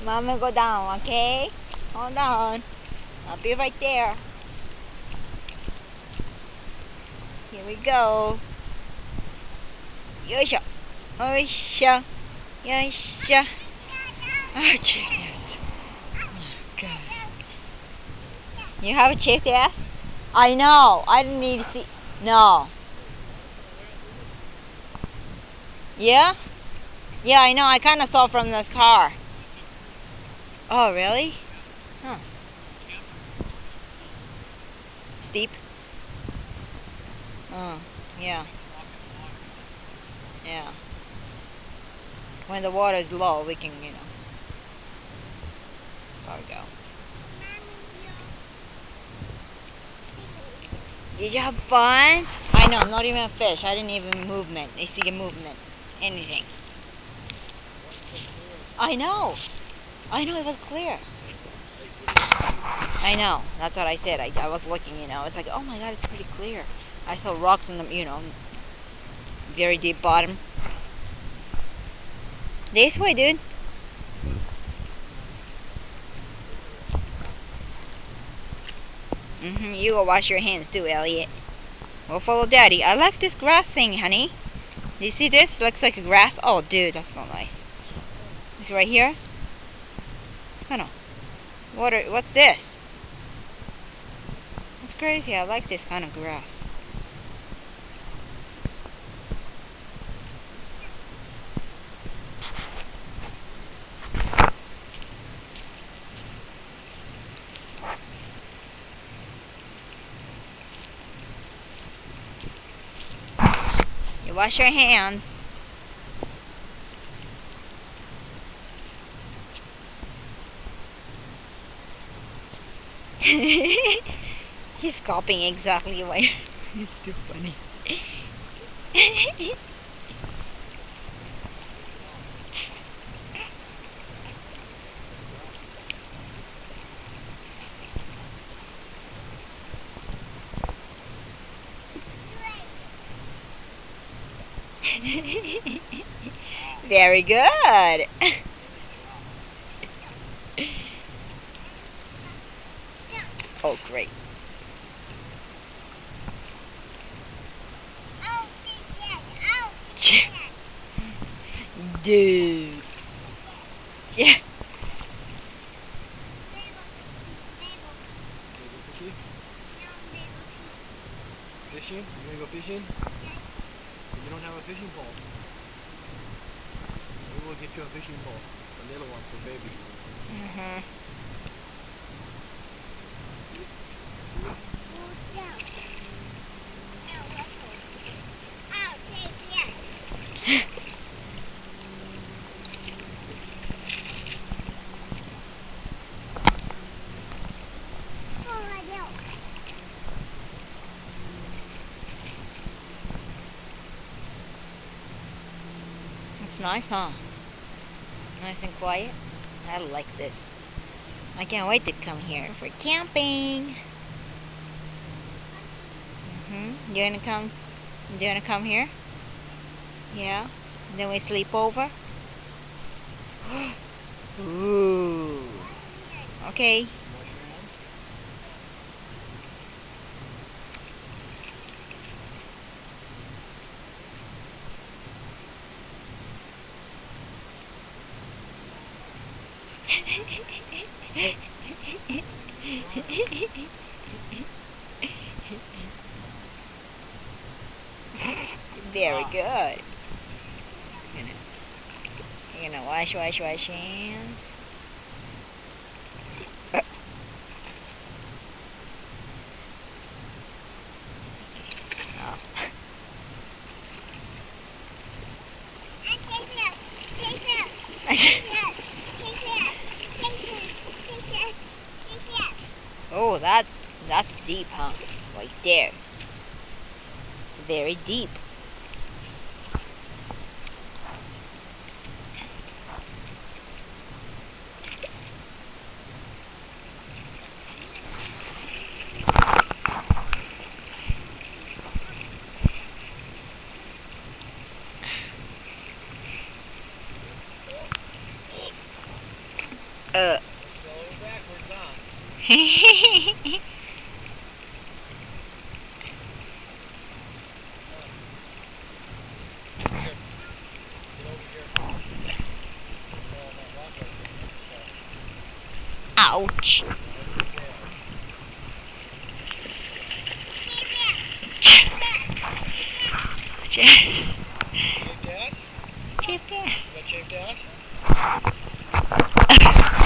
Mama, go down, okay? Hold on. I'll be right there. Here we go. Yoisho. Yoisho. Yoisho. Oh, Jesus. Oh, God. You have a chick ass? I know. I didn't need to see. No. Yeah? Yeah, I know. I kind of saw from this car. Oh, really? Huh. Steep? Oh, yeah. Yeah. When the water is low, we can, There we go. Did you have fun? I know, not even a fish. I didn't even movement. I see a movement. Anything. I know. I know, it was clear. I know. That's what I said. I was looking, It's like, oh my God, it's pretty clear. I saw rocks in the, very deep bottom. This way, dude. You go wash your hands too, Elliot. We'll follow Daddy. I like this grass thing, honey. Do you see this? Looks like a grass. Oh, dude, that's so nice. Look right here. It's kind of water. What's this? That's crazy. I like this kind of grass. You wash your hands. He's copying exactly what. It's too funny. Very good. Oh, great. Dude. Yeah. Fishing? You wanna go fishing? You don't have a fishing pole. Maybe we'll get you a fishing pole. A little one for baby. It's nice, huh? Nice and quiet. I like this. I can't wait to come here for camping. You wanna come? Do you wanna come here? Yeah. Then we sleep over. Ooh. Okay. Very good. You're gonna wash hands. Oh, that's deep, huh? Right there. It's very deep. Get over here. No, not rock right there. Ouch. Shaved ass? Chip ass. You got shaved ass?